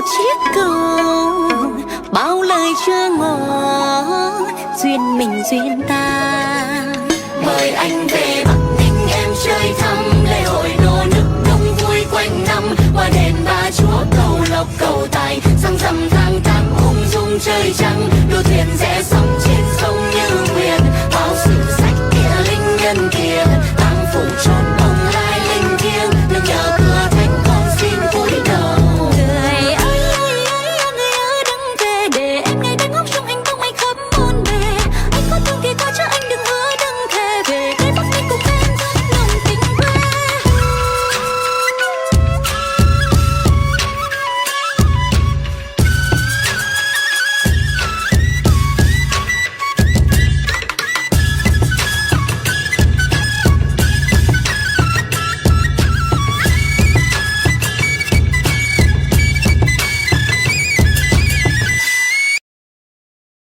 một chiếc cầu, bao lời chưa ngỏ, duyên mình duyên ta. Mời anh về Bắc Ninh em chơi thăm lễ hội nô nức đông vui quanh năm, qua đền Bà Chúa cầu lộc cầu tài, sang dầm tháng 8 ung dung chơi trăng, đua thuyền rẽ gió